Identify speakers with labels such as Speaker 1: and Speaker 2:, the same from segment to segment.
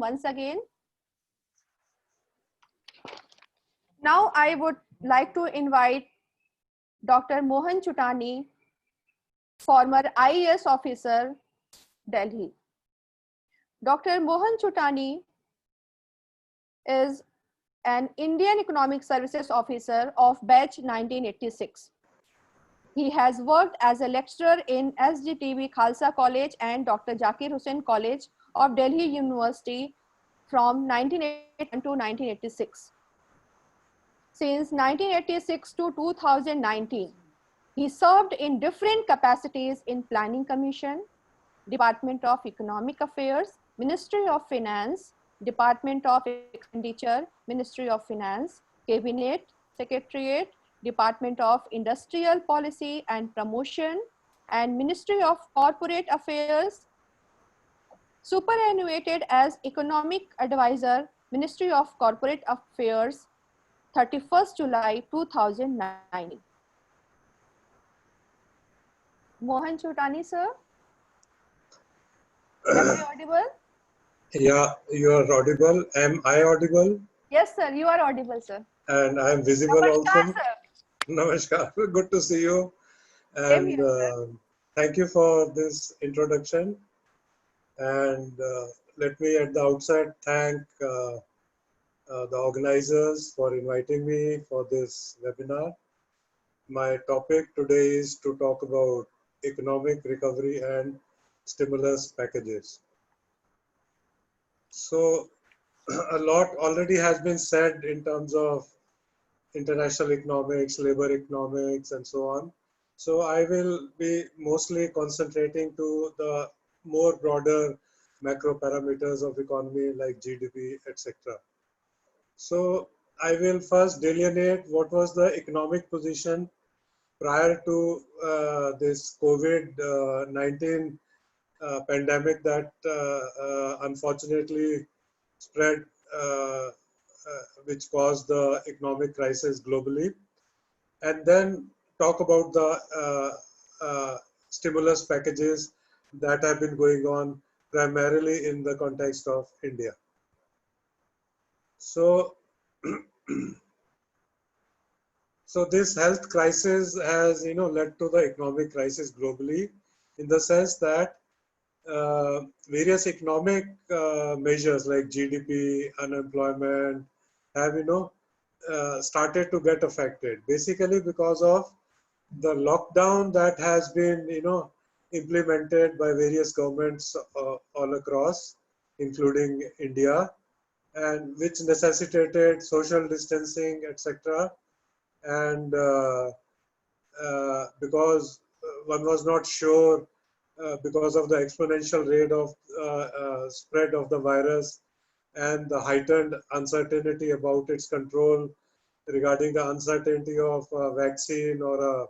Speaker 1: once again. Now I would like to invite Dr. Mohan Chutani, former IES officer, Delhi. Dr. Mohan Chutani is an Indian Economic Services officer of batch 1986. He has worked as a lecturer in SGTB Khalsa College and Dr. Zakir Hussain College of Delhi University from 1981 to 1986. Since 1986 to 2019, he served in different capacities in Planning Commission, Department of Economic Affairs, Ministry of Finance, Department of Expenditure, Ministry of Finance, Cabinet, Secretariat, Department of Industrial Policy and Promotion, and Ministry of Corporate Affairs. Superannuated as Economic Advisor, Ministry of Corporate Affairs, 31st July 2009. Mohan Chutani, sir. Am I audible?
Speaker 2: Yeah, you are audible. Am I audible?
Speaker 1: Yes, sir. You are audible, sir.
Speaker 2: And I am visible
Speaker 1: Namaskar,
Speaker 2: also.
Speaker 1: Sir.
Speaker 2: Namaskar. Good to see you. And thank you for this introduction. And let me at the outset thank the organizers for inviting me for this webinar. My topic today is to talk about economic recovery and stimulus packages. So a lot already has been said in terms of international economics, labor economics, and so on. So I will be mostly concentrating to the more broader macro parameters of economy like GDP, etc. So I will first delineate what was the economic position prior to this COVID-19 pandemic that unfortunately spread, which caused the economic crisis globally, and then talk about the stimulus packages that have been going on primarily in the context of India. So, so this health crisis has, led to the economic crisis globally, in the sense that various economic measures like GDP, unemployment have, started to get affected, basically because of the lockdown that has been, implemented by various governments all across, including India, and which necessitated social distancing, etc. And because one was not sure, because of the exponential rate of spread of the virus and the heightened uncertainty about its control, regarding the uncertainty of a vaccine or a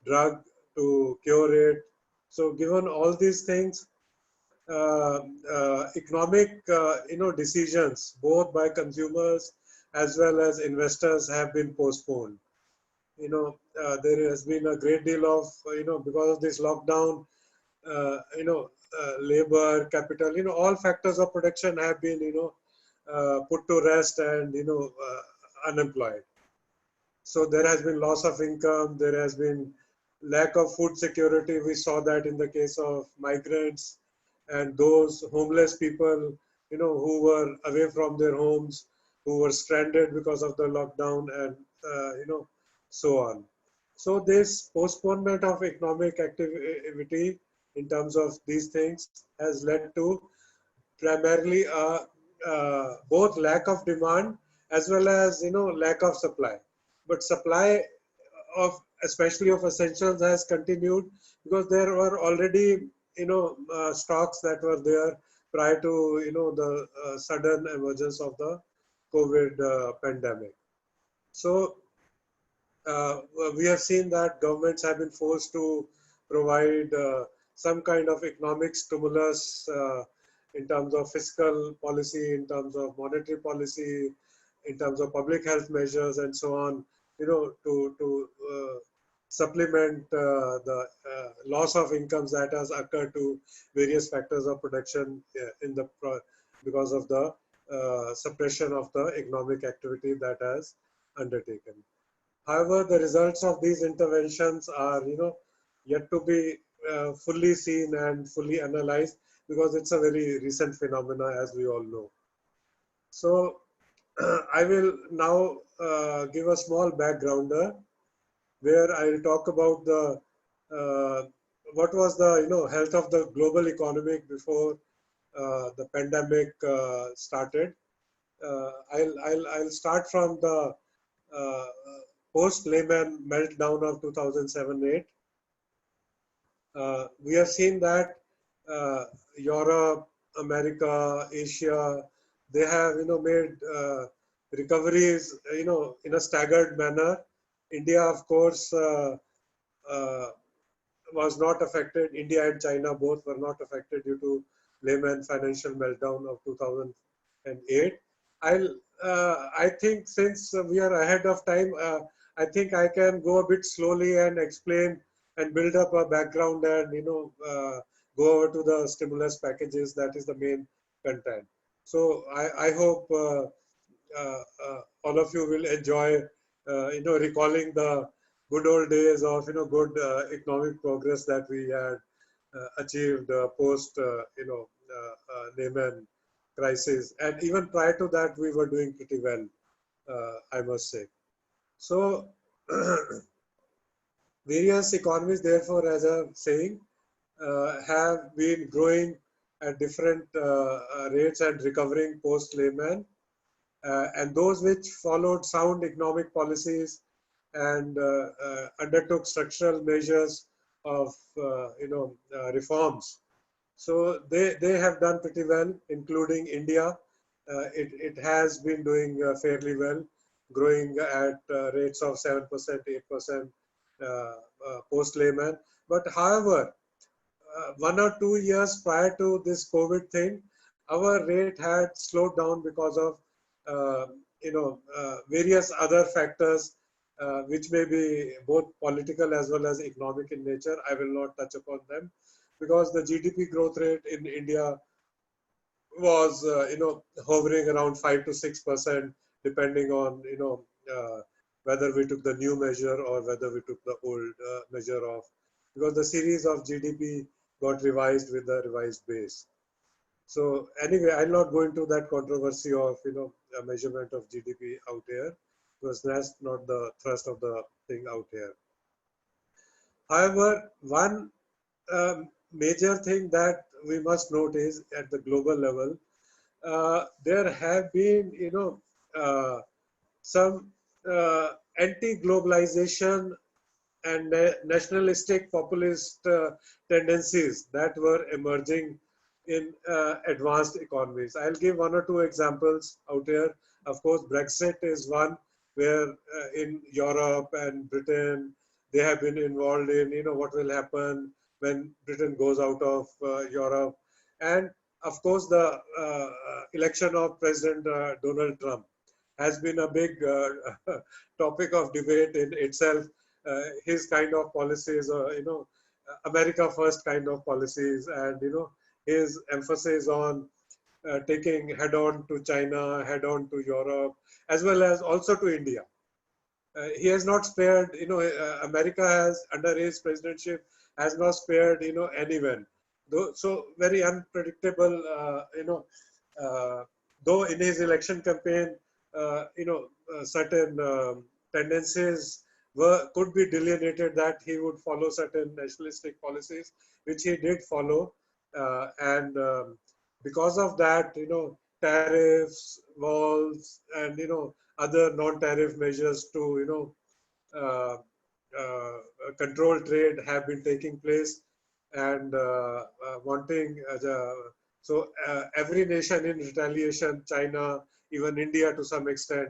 Speaker 2: drug to cure it. So given all these things, economic decisions both by consumers as well as investors have been postponed. There has been a great deal of, because of this lockdown, labor, capital, all factors of production have been, put to rest and, unemployed. So there has been loss of income, there has been lack of food security. We saw that in the case of migrants and those homeless people, who were away from their homes, who were stranded because of the lockdown, and, so on. So this postponement of economic activity in terms of these things has led to primarily both lack of demand as well as, lack of supply. But supply of, especially of essentials, has continued because there were already, stocks that were there prior to, the sudden emergence of the COVID pandemic. So we have seen that governments have been forced to provide some kind of economic stimulus in terms of fiscal policy, in terms of monetary policy, in terms of public health measures, and so on, to supplement the loss of incomes that has occurred to various factors of production in the because of the suppression of the economic activity that has undertaken. However, the results of these interventions are, yet to be fully seen and fully analyzed, because it's a very recent phenomena, as we all know. So I will now give a small backgrounder where I will talk about the what was the health of the global economy before the pandemic started. I'll start from the uh, post-Lehman meltdown of 2007-8. We have seen that Europe, America, Asia, they have made recoveries in a staggered manner. India, of course, uh, was not affected. India and China both were not affected due to Lehman financial meltdown of 2008. I think since we are ahead of time, I think I can go a bit slowly and explain and build up a background and go over to the stimulus packages. That is the main content. So I hope all of you will enjoy recalling the good old days of good economic progress that we had achieved post Lehman crisis, and even prior to that we were doing pretty well, I must say. So various economies, therefore, as I'm saying, have been growing at different rates and recovering post Lehman, and those which followed sound economic policies and undertook structural measures of reforms. So they have done pretty well, including India. It has been doing fairly well, growing at rates of 7%, 8% post Lehman. But however, 1 or 2 years prior to this COVID thing, our rate had slowed down because of various other factors, which may be both political as well as economic in nature. I will not touch upon them, because the GDP growth rate in India was hovering around 5 to 6%, depending on whether we took the new measure or whether we took the old measure of, because the series of GDP got revised with the revised base. So anyway, I'll not go into that controversy of a measurement of GDP out here, because that's not the thrust of the thing out here. However, one major thing that we must note is at the global level, there have been some anti-globalization and nationalistic populist tendencies that were emerging in advanced economies. I'll give 1 or 2 examples out here. Of course, Brexit is one where in Europe and Britain, they have been involved in what will happen when Britain goes out of Europe. And of course, the election of President Donald Trump has been a big topic of debate in itself. His kind of policies, America first kind of policies, and his emphasis on taking head on to China, head on to Europe, as well as also to India. He has not spared, America has, under his presidency, has not spared, anyone. So very unpredictable, though in his election campaign, certain tendencies could be delineated that he would follow certain nationalistic policies, which he did follow. And because of that, tariffs, walls, and, other non-tariff measures to, uh, control trade have been taking place, and wanting so every nation in retaliation, China, even India to some extent,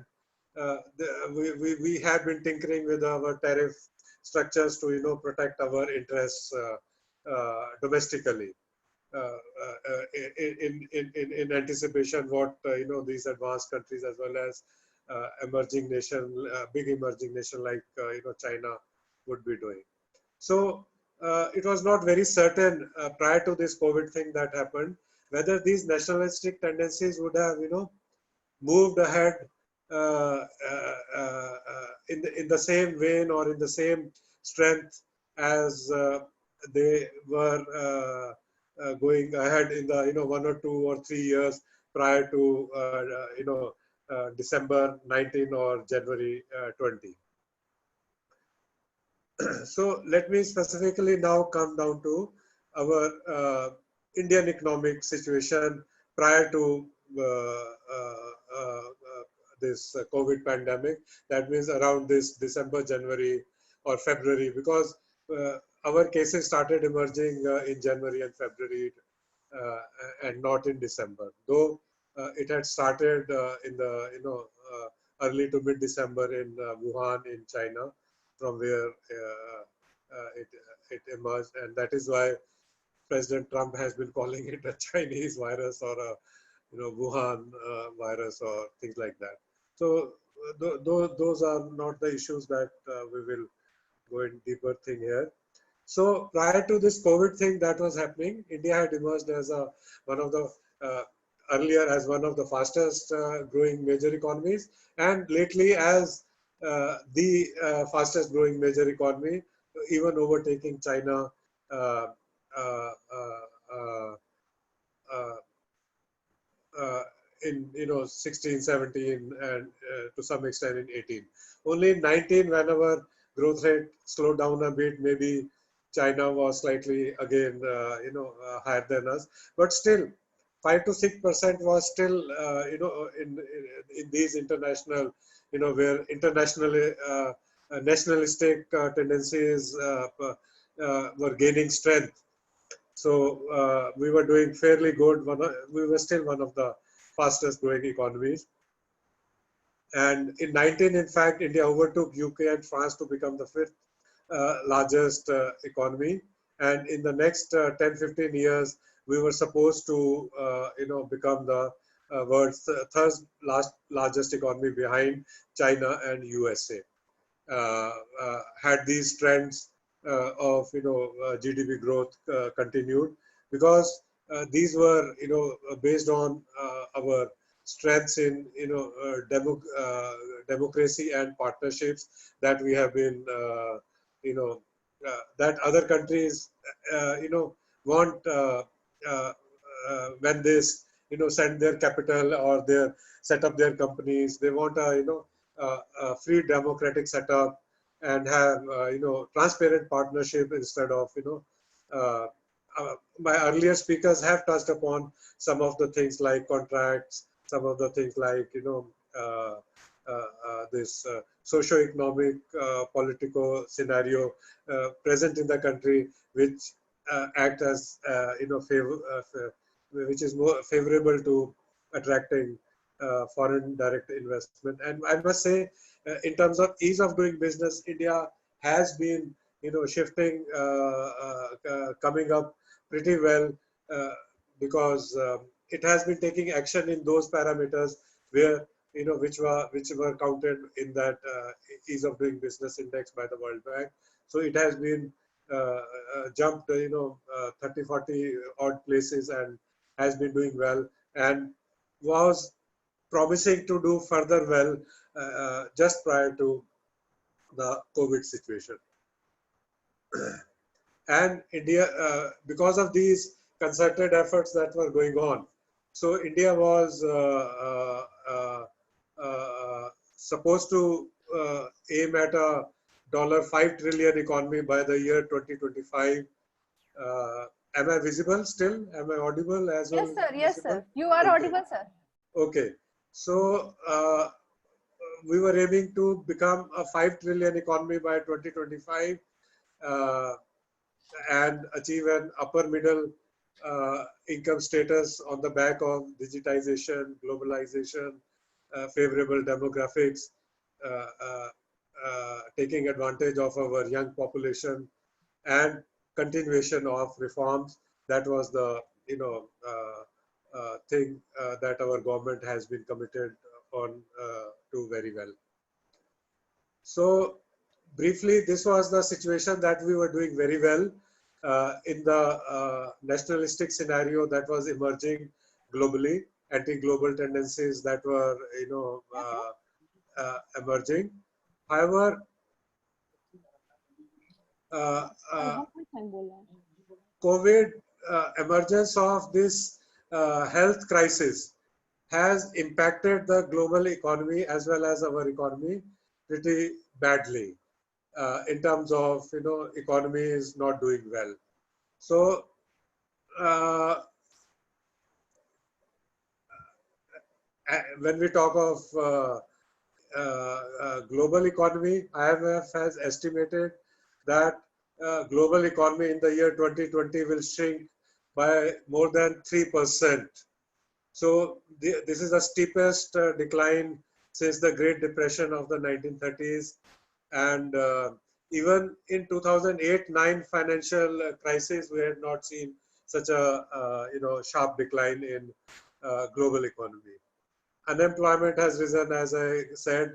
Speaker 2: we have been tinkering with our tariff structures to protect our interests domestically. In anticipation what these advanced countries as well as emerging nation, big emerging nation like China would be doing. So it was not very certain prior to this COVID thing that happened whether these nationalistic tendencies would have, moved ahead in the same vein or in the same strength as they were going ahead in the 1 or 2 or 3 years prior to December 19 or January 20. So let me specifically now come down to our Indian economic situation prior to this COVID pandemic. That means around this December, January, or February, because our cases started emerging in January and February, and not in December. Though it had started in the early to mid December in Wuhan in China, from where it emerged, and that is why President Trump has been calling it a Chinese virus or a Wuhan virus or things like that. So those are not the issues that we will go in deeper thing here. So prior to this COVID thing that was happening, India had emerged as one of the earlier as one of the fastest growing major economies, and lately as the fastest growing major economy, even overtaking China uh, uh, uh, uh, uh, in 16, 17, and to some extent in 18. Only in 19, when our growth rate slowed down a bit, maybe China was slightly again higher than us, but still 5 to 6% was still in these international, where internationally nationalistic tendencies were gaining strength. So we were doing fairly good. We were still one of the fastest growing economies. And in 19, in fact, India overtook UK and France to become the fifth largest economy. And in the next 10, 15 years, we were supposed to, become the world's third largest economy behind China and USA. Had these trends of GDP growth continued, because these were based on our strengths in democracy and partnerships that we have been that other countries want when they send their capital or their set up their companies, they want a free democratic setup and have transparent partnership instead of uh, my earlier speakers have touched upon some of the things like contracts, some of the things like this socio-economic political scenario present in the country, which act as which is more favorable to attracting foreign direct investment. And I must say, in terms of ease of doing business, India has been, shifting, coming up pretty well, because it has been taking action in those parameters where, which were counted in that ease of doing business index by the World Bank. So it has been jumped, 30, 40 odd places and has been doing well, and was promising to do further well just prior to the COVID situation. And India, because of these concerted efforts that were going on, so India was supposed to aim at a $5 trillion economy by the year 2025. Am I visible still? Am I audible as well?
Speaker 1: Yes, sir. Yes,
Speaker 2: Visible?
Speaker 1: sir. You are
Speaker 2: Okay.
Speaker 1: audible, sir.
Speaker 2: Okay. So we were aiming to become a 5 trillion economy by 2025 and achieve an upper middle income status on the back of digitization, globalization, favorable demographics, taking advantage of our young population, and continuation of reforms. That was the thing that our government has been committed on to very well. So briefly, this was the situation that we were doing very well. in the nationalistic scenario that was emerging globally, anti-global tendencies that were, emerging. However, uh, uh, COVID emergence of this health crisis has impacted the global economy as well as our economy pretty badly in terms of, economy is not doing well. So when we talk of global economy, IMF has estimated that global economy in the year 2020 will shrink by more than 3%. So this is the steepest decline since the Great Depression of the 1930s. And even in 2008-9 financial crisis, we had not seen such a sharp decline in global economy. Unemployment has risen, as I said.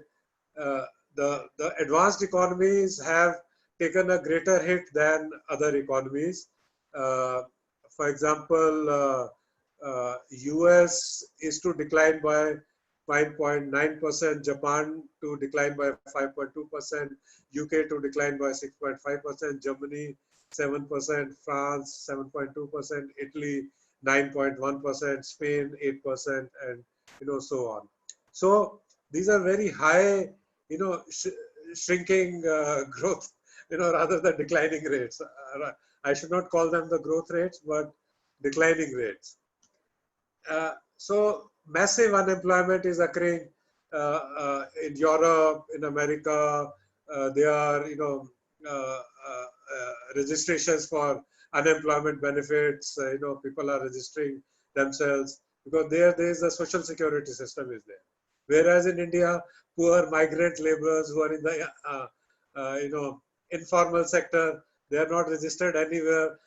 Speaker 2: Uh, the advanced economies have taken a greater hit than other economies. Uh, for example, US is to decline by 5.9%, Japan to decline by 5.2%, UK to decline by 6.5%, Germany 7%, France 7.2%, Italy 9.1%, Spain 8%, and so on. So these are very high, shrinking growth, rather than declining rates. I should not call them the growth rates, but declining rates. So massive unemployment is occurring in Europe, in America. There are, registrations for unemployment benefits. People are registering themselves because there is a social security system is there. Whereas in India, poor migrant laborers who are in the, informal sector, they are not registered anywhere.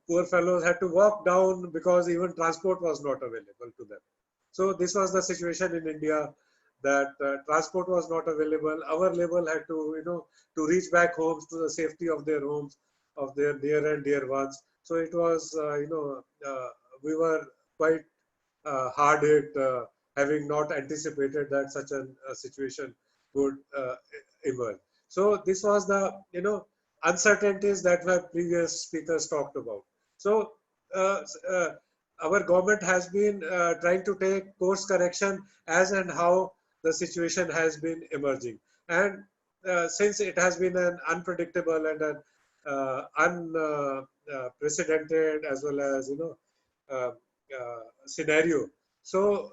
Speaker 2: Poor fellows had to walk down because even transport was not available to them. So this was the situation in India, that transport was not available. Our labor had to, to reach back homes to the safety of their homes, of their near and dear ones. So it was, we were quite hard hit, having not anticipated that such a situation would emerge. So this was the, uncertainties that my previous speakers talked about. So uh, uh, our government has been trying to take course correction as and how the situation has been emerging. And since it has been an unpredictable and an unprecedented as well as, uh, scenario. So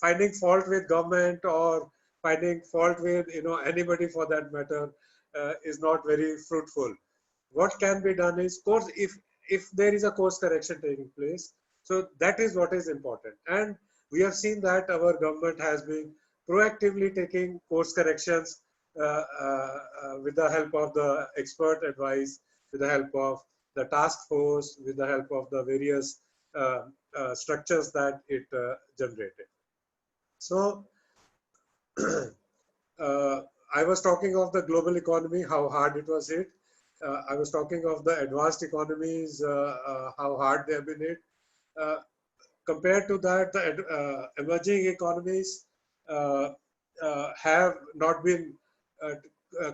Speaker 2: finding fault with government or finding fault with anybody for that matter is not very fruitful. What can be done is course if there is a course correction taking place. So that is what is important, and we have seen that our government has been proactively taking course corrections with the help of the expert advice, with the help of the task force, with the help of the various structures that it generated. So I was talking of the global economy, how hard it was hit. I was talking of the advanced economies, how hard they have been hit. Compared to that, the emerging economies have not been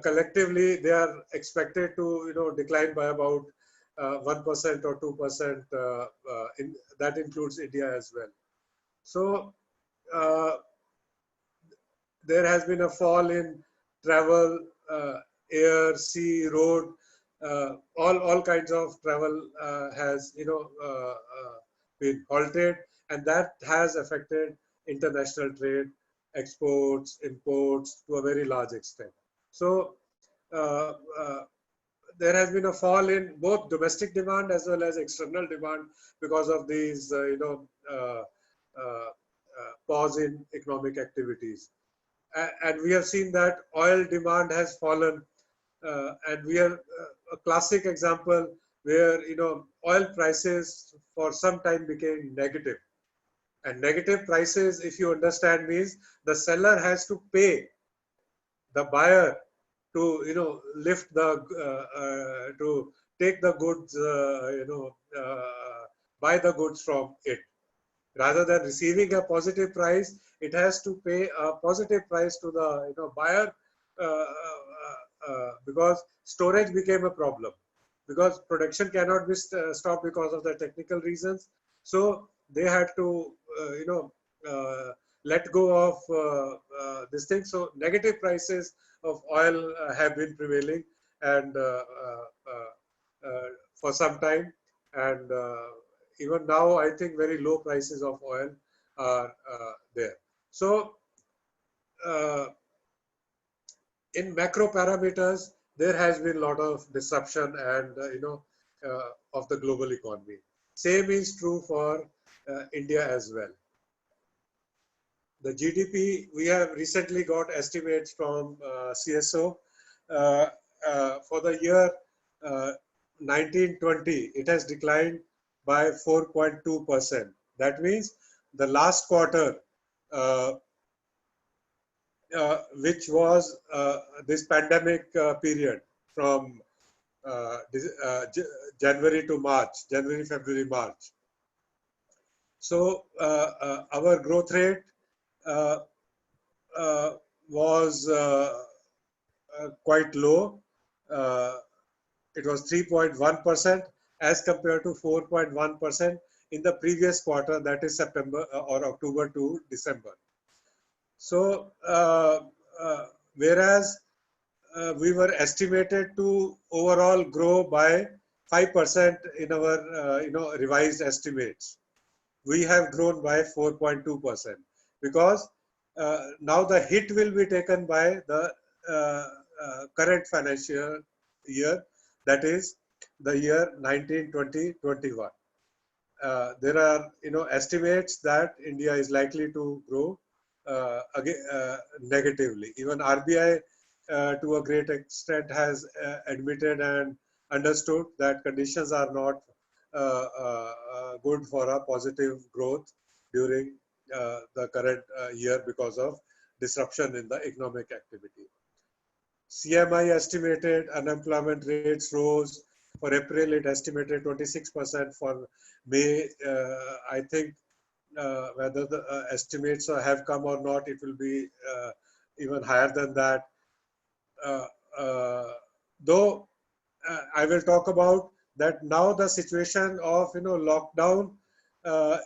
Speaker 2: collectively. They are expected to decline by about 1% or 2%. That includes India as well. So there has been a fall in travel, air, sea, road, all kinds of travel has been halted, and that has affected international trade, exports, imports to a very large extent. So uh, uh, there has been a fall in both domestic demand as well as external demand because of these, pause in economic activities. And we have seen that oil demand has fallen, and we are a classic example where oil prices for some time became negative. And negative prices, if you understand, means the seller has to pay the buyer to lift the take the goods, buy the goods from it. Rather than receiving a positive price, it has to pay a positive price to the buyer, because storage became a problem, because production cannot be stopped because of the technical reasons. So they had to let go of this thing. So negative prices of oil have been prevailing, and for some time, and even now I think very low prices of oil are there. So in macro parameters, there has been a lot of disruption and of the global economy. Same is true for India as well. The GDP, we have recently got estimates from CSO for the year 1920. It has declined by 4.2%. That means the last quarter, which was this pandemic period from January to March, January, February, March. So our growth rate was quite low. It was 3.1% as compared to 4.1% in the previous quarter, that is September or October to December. So whereas we were estimated to overall grow by 5% in our revised estimates, we have grown by 4.2%, because now the hit will be taken by the current financial year, that is the year 1920-21. There are estimates that India is likely to grow again negatively. Even RBI to a great extent has admitted and understood that conditions are not good for a positive growth during the current year because of disruption in the economic activity. CMI estimated unemployment rates rose. For April, it estimated 26%. For May, I think whether the estimates have come or not, it will be even higher than that. Though I will talk about that now, the situation of lockdown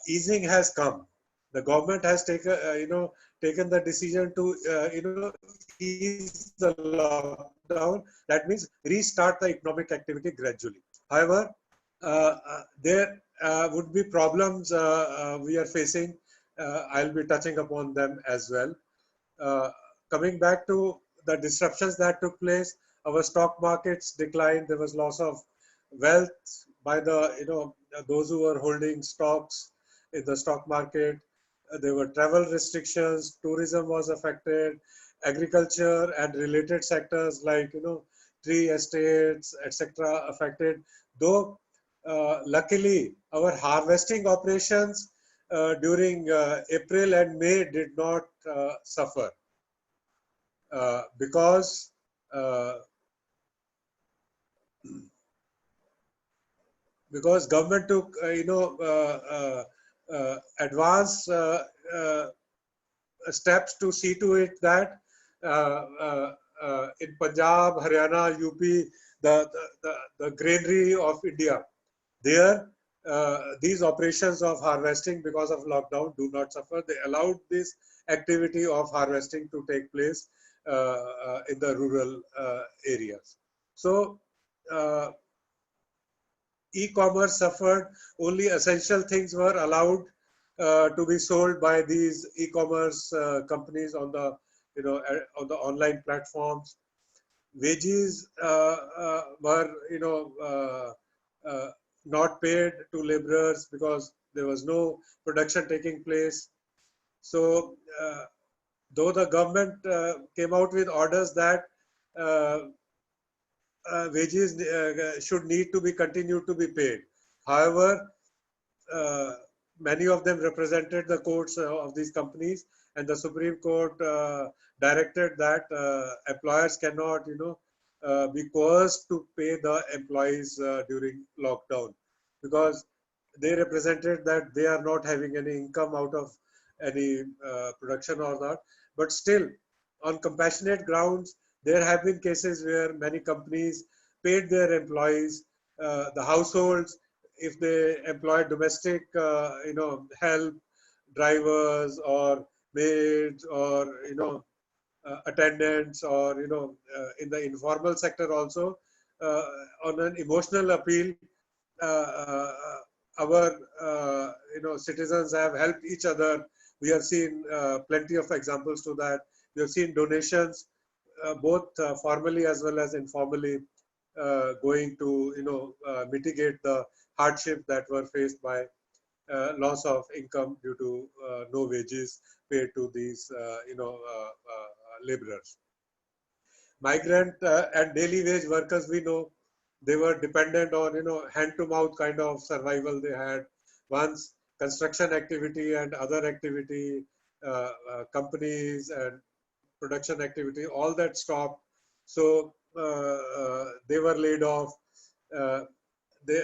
Speaker 2: easing has come. The government has taken taken the decision to ease the lockdown. That means restart the economic activity gradually. However, there would be problems we are facing. I'll be touching upon them as well. Coming back to the disruptions that took place, our stock markets declined. There was loss of wealth by the those who were holding stocks in the stock market. There were travel restrictions. Tourism was affected. Agriculture and related sectors like tree estates, etc., affected. Though luckily our harvesting operations during April and May did not suffer. Because government took advanced steps to see to it that in Punjab, Haryana, UP, the granary of India, there these operations of harvesting because of lockdown do not suffer. They allowed this activity of harvesting to take place in the rural areas. So e-commerce suffered. Only essential things were allowed to be sold by these e-commerce companies on the on the online platforms. Wages were not paid to laborers because there was no production taking place. So though the government came out with orders that wages should need to be continued to be paid. However, many of them represented the courts of these companies, and the Supreme Court directed that employers cannot, be coerced to pay the employees during lockdown, because they represented that they are not having any income out of any production or not. But still, on compassionate grounds, there have been cases where many companies paid their employees, the households, if they employ domestic, help, drivers or maids or attendants, or in the informal sector also, uh, on an emotional appeal, uh, uh, our citizens have helped each other. We have seen plenty of examples to that. We have seen donations, both formally as well as informally, going to mitigate the hardship that were faced by loss of income due to no wages paid to these laborers. Migrant and daily wage workers, we know they were dependent on hand to mouth kind of survival they had. Once construction activity and other activity, companies and production activity, all that stopped. So they were laid off. Uh, they,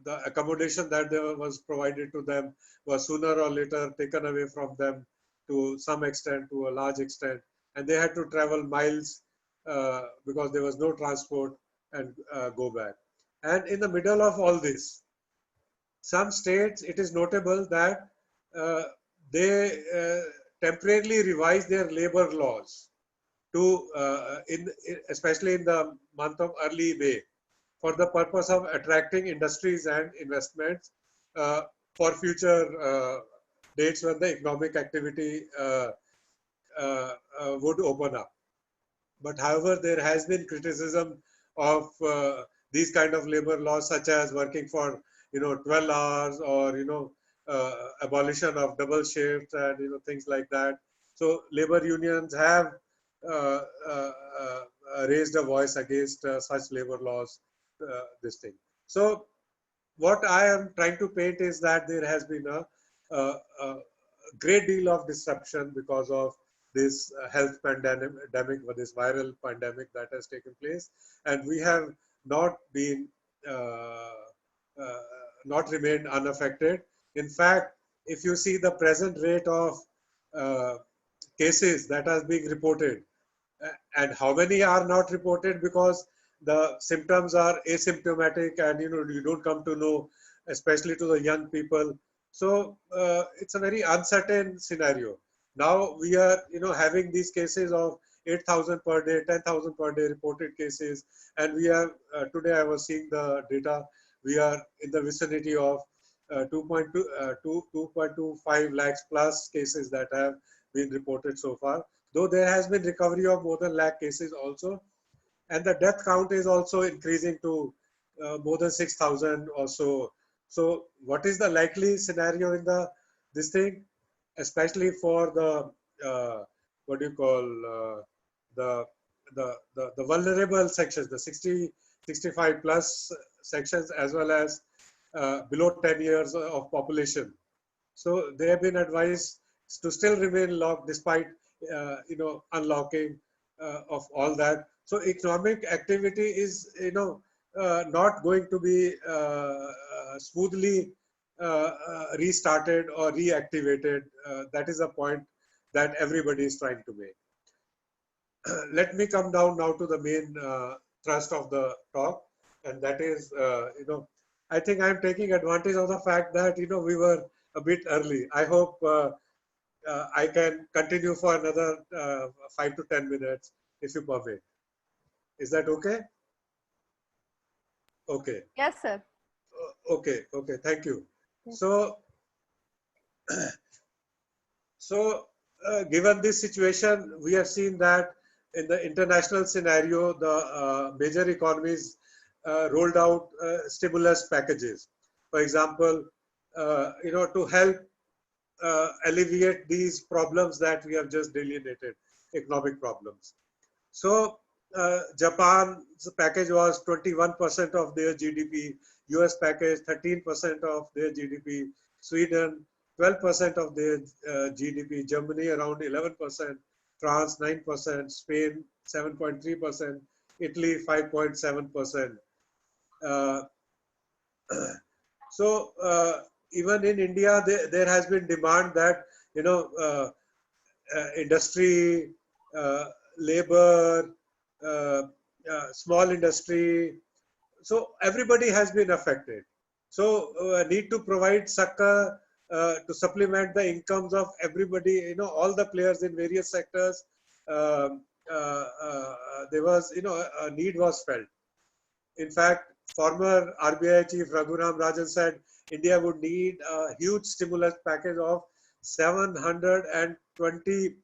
Speaker 2: the accommodation that was provided to them was sooner or later taken away from them to some extent, to a large extent, and they had to travel miles because there was no transport and go back. And in the middle of all this, some states, it is notable that uh, they temporarily revised their labor laws to, especially in the month of early May, for the purpose of attracting industries and investments uh, for future dates when the economic activity would open up. But however, there has been criticism of these kind of labor laws, such as working for 12 hours, or abolition of double shifts, and things like that. So labor unions have uh, uh, raised a voice against such labor laws. This thing. So what I am trying to paint is that there has been a great deal of disruption because of this health pandemic, or this viral pandemic that has taken place, and we have not been uh, not remained unaffected. In fact, if you see the present rate of uh, cases that are being reported, and how many are not reported because the symptoms are asymptomatic, and you don't come to know, especially to the young people. So it's a very uncertain scenario. Now we are having these cases of 8,000 per day, 10,000 per day reported cases, and we are today I was seeing the data, we are in the vicinity of 2.25 lakhs plus cases that have been reported so far, though there has been recovery of more than lakh cases also, and the death count is also increasing to more than 6,000 or so. So what is the likely scenario in this thing, especially for the what do you call the, the vulnerable sections, the 65 plus sections, as well as below 10 years of population. So they have been advised to still remain locked despite unlocking of all that. So economic activity is not going to be smoothly restarted or reactivated. That is a point that everybody is trying to make. Let me come down now to the main thrust of the talk, and that is, I think I'm taking advantage of the fact that we were a bit early. I hope I can continue for another 5 to 10 minutes, if you permit. Is that okay? Okay.
Speaker 1: Yes, sir.
Speaker 2: Okay. Okay. Thank you. So, given this situation, we have seen that in the international scenario, the major economies rolled out stimulus packages. For example, to help alleviate these problems that we have just delineated, economic problems. So Japan's package was 21% of their GDP, US package 13% of their GDP, Sweden 12% of their GDP, Germany around 11%, France 9%, Spain 7.3%, Italy 5.7%. So even in India, there has been demand that, you know, industry, labor, uh, small industry, so everybody has been affected. So need to provide succor to supplement the incomes of everybody, you know, all the players in various sectors. Um, there was, you know, a need was felt. In fact, former RBI chief Raghuram Rajan said India would need a huge stimulus package of 720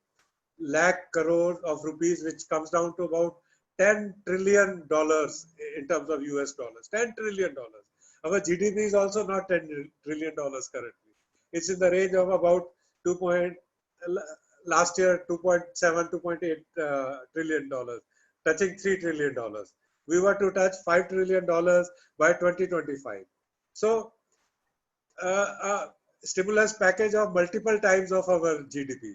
Speaker 2: lakh crore of rupees, which comes down to about $10 trillion in terms of US dollars. $10 trillion. Our GDP is also not $10 trillion currently. It's in the range of about 2. Last year 2.7, 2.8 trillion dollars, touching $3 trillion. We were to touch $5 trillion by 2025. So stimulus package of multiple times of our GDP,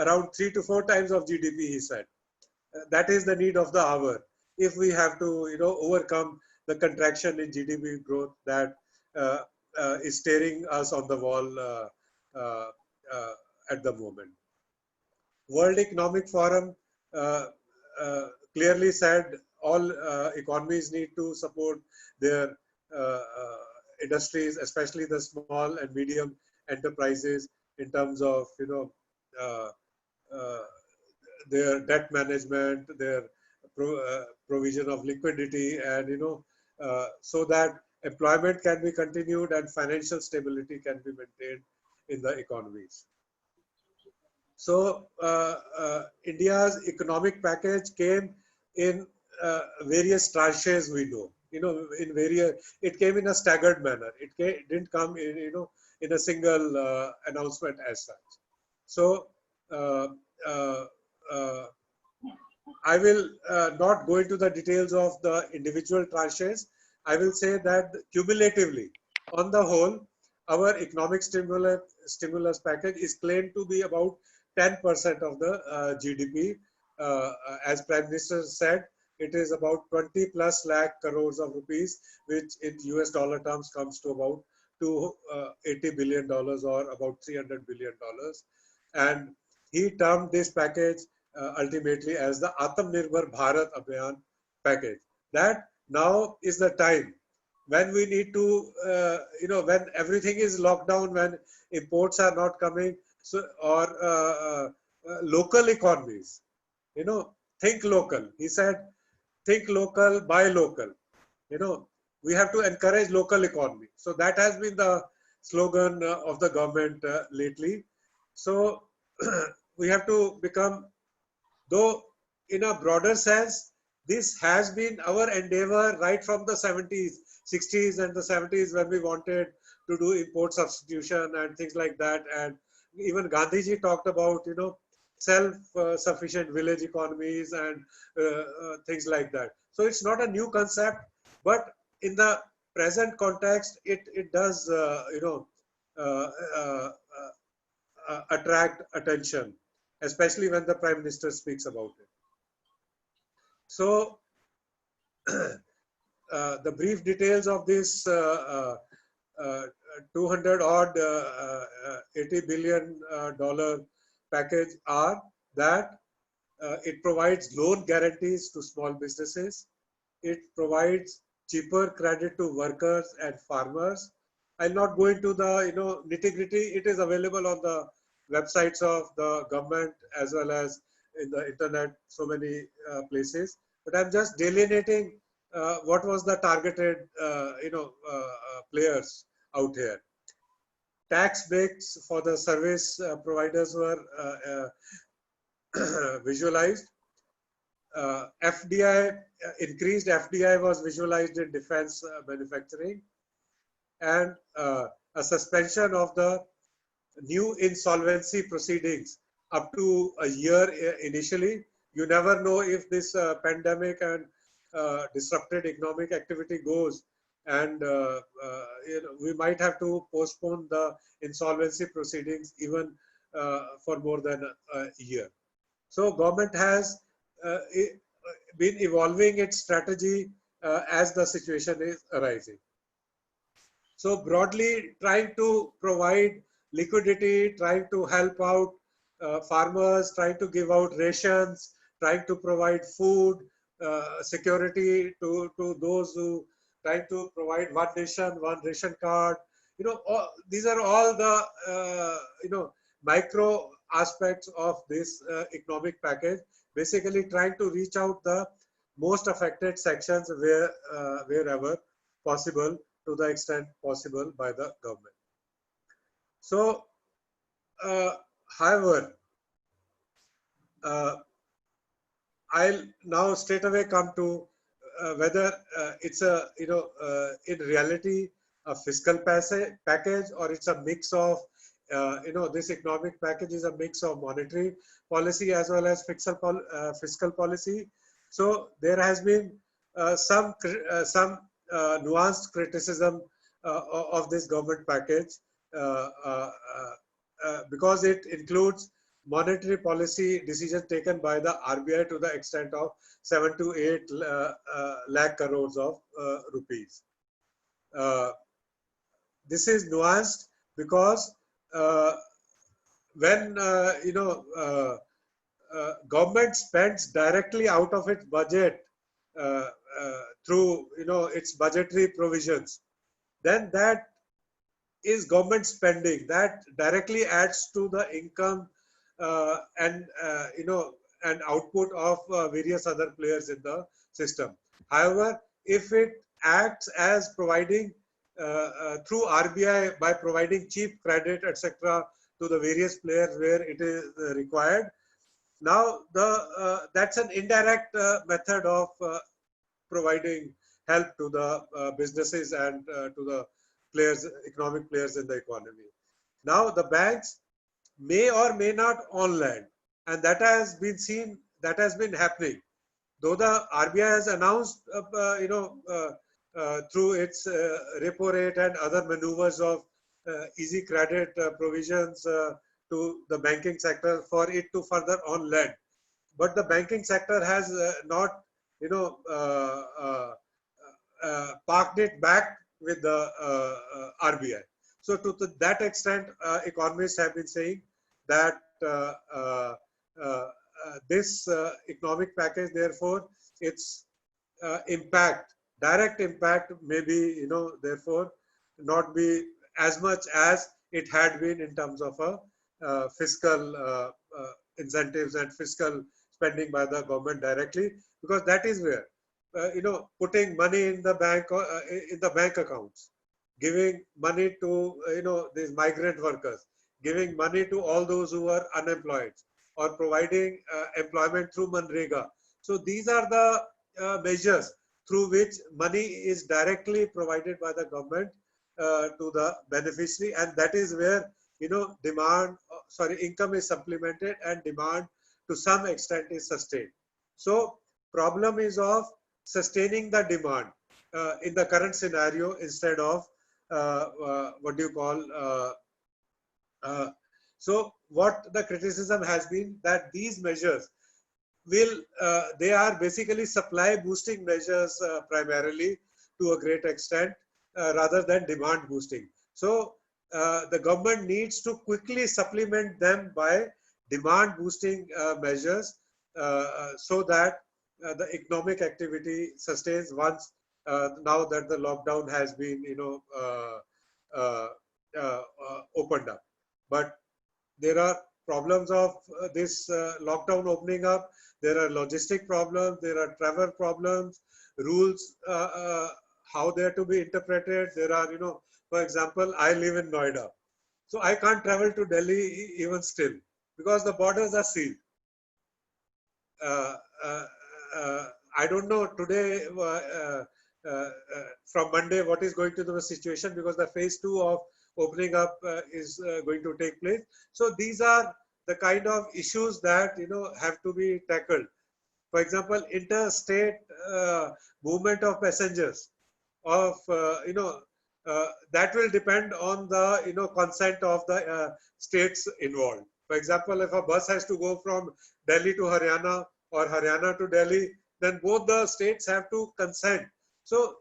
Speaker 2: around 3 to 4 times of GDP, he said. That is the need of the hour. If we have to, you know, overcome the contraction in GDP growth that uh, is staring us on the wall uh, uh, at the moment. World Economic Forum uh, clearly said all economies need to support their industries, especially the small and medium enterprises, in terms of, you know, uh, uh, their debt management, their provision of liquidity, and, you know, so that employment can be continued and financial stability can be maintained in the economies. So India's economic package came in various tranches. We know, you know, in various. It came in a staggered manner. It didn't come in, you know, in a single announcement as such. So uh, uh, uh, I will not go into the details of the individual tranches. I will say that cumulatively, on the whole, our economic stimulus package is claimed to be about 10% of the GDP. As Prime Minister said, it is about 20 plus lakh crores of rupees, which in US dollar terms comes to about $280 billion or about $300 billion. And he termed this package ultimately as the Atmanirbhar Bharat Abhiyan package. That now is the time when we need to, you know, when everything is locked down, when imports are not coming, so, or local economies, you know, think local. He said, think local, buy local. You know, we have to encourage local economy. So that has been the slogan of the government lately. So we have to become, though in a broader sense, this has been our endeavor right from the 70s, 60s and the 70s, when we wanted to do import substitution and things like that. And even Gandhiji talked about, you know, self-sufficient village economies and things like that. So it's not a new concept, but in the present context, it does, you know, uh, uh, attract attention, especially when the Prime Minister speaks about it. So the brief details of this 200 odd $80 billion package are that it provides loan guarantees to small businesses. It provides cheaper credit to workers and farmers. I'll not go into the, you know, nitty-gritty. It is available on the websites of the government as well as in the internet, so many places. But I'm just delineating what was the targeted, you know, players out here. Tax breaks for the service providers were visualized. FDI, increased FDI was visualized in defense manufacturing, and a suspension of the new insolvency proceedings up to a year initially. You never know if this pandemic and disrupted economic activity goes, and you know, we might have to postpone the insolvency proceedings even for more than a year. So government has been evolving its strategy as the situation is arising. So broadly, trying to provide liquidity, trying to help out farmers, trying to give out rations, trying to provide food, security to those who trying to provide one nation, one ration card. These are all the micro aspects of this economic package. Basically, trying to reach out the most affected sections wherever possible, to the extent possible by the government. So, however, I'll now straight away come to whether it's a in reality a fiscal package, or it's a mix of this economic package is a mix of monetary policy as well as fiscal policy. So there has been some nuanced criticism of this government package because it includes monetary policy decisions taken by the RBI to the extent of 7 to 8 lakh crores of rupees. This is nuanced because when government spends directly out of its budget through its budgetary provisions, then that is government spending that directly adds to the income and output of various other players in the system. However, if it acts as providing through RBI by providing cheap credit, etc., to the various players where it is required, now that's an indirect method of providing help to the businesses and to the players, economic players in the economy. Now the banks may or may not on lend, and that has been seen, that has been happening. Though the RBI has announced, through its repo rate and other maneuvers of easy credit provisions to the banking sector for it to further on lend, but the banking sector has not, parked it back with the RBI. So to that extent, economists have been saying that this economic package, therefore, its direct impact may be, therefore, not be as much as it had been in terms of a fiscal incentives and fiscal spending by the government directly, because that is where, putting money in the bank accounts, giving money to these migrant workers, giving money to all those who are unemployed, or providing employment through Manrega. So these are the measures through which money is directly provided by the government to the beneficiary, and that is where income is supplemented and demand to some extent is sustained. So problem is of sustaining the demand in the current scenario instead of what do you call so what the criticism has been, that these measures will they are basically supply boosting measures primarily to a great extent rather than demand boosting. So the government needs to quickly supplement them by demand boosting measures so that the economic activity sustains once now that the lockdown has been opened up. But there are problems of this lockdown opening up. There are logistic problems, there are travel problems, rules, how they are to be interpreted. There are, for example, I live in Noida. So I can't travel to Delhi even still because the borders are sealed. I don't know today from Monday what is going to be the situation, because the phase 2 of opening up is going to take place. So these are the kind of issues that have to be tackled. For example, interstate movement of passengers of that will depend on the consent of the states involved. For example, if a bus has to go from Delhi to Haryana or Haryana to Delhi, then both the states have to consent. So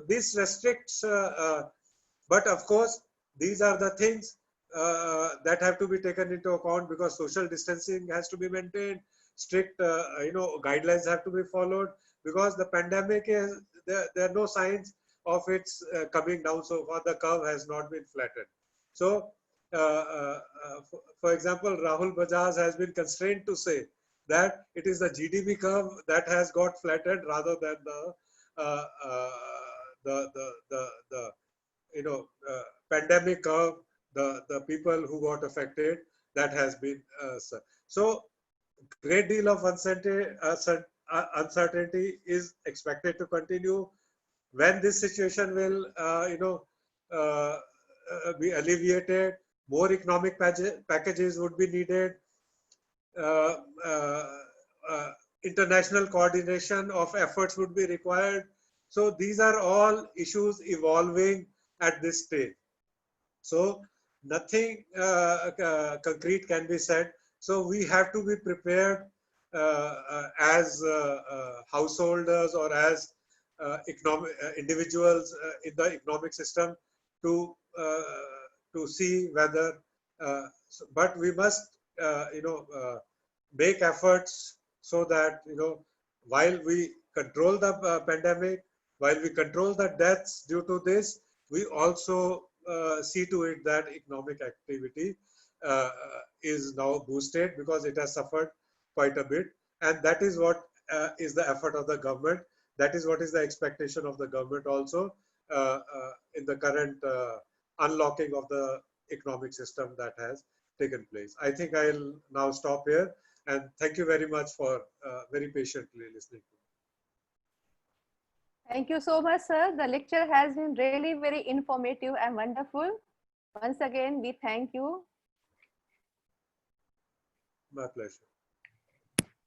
Speaker 2: this restricts, but of course, these are the things that have to be taken into account, because social distancing has to be maintained, strict, guidelines have to be followed, because the pandemic is, there are no signs of its coming down so far. The curve has not been flattened. So, for example, Rahul Bajaj has been constrained to say that it is the GDP curve that has got flattened rather than uh, uh, the pandemic curve, the people who got affected, that has been so great deal of uncertainty is expected to continue. When this situation will uh, be alleviated, more economic packages would be needed. uh, uh, uh, International coordination of efforts would be required. So these are all issues evolving at this stage. So nothing concrete can be said. So we have to be prepared as householders or as economic individuals in the economic system to see whether. But we must, make efforts so that, while we control the pandemic, while we control the deaths due to this, we also see to it that economic activity is now boosted, because it has suffered quite a bit. And that is what is the effort of the government. That is what is the expectation of the government also in the current unlocking of the economic system that has taken place. I think I'll now stop here, and thank you very much for very patiently listening to me.
Speaker 1: Thank you so much, sir. The lecture has been really very informative and wonderful. Once again, we thank you.
Speaker 2: My pleasure.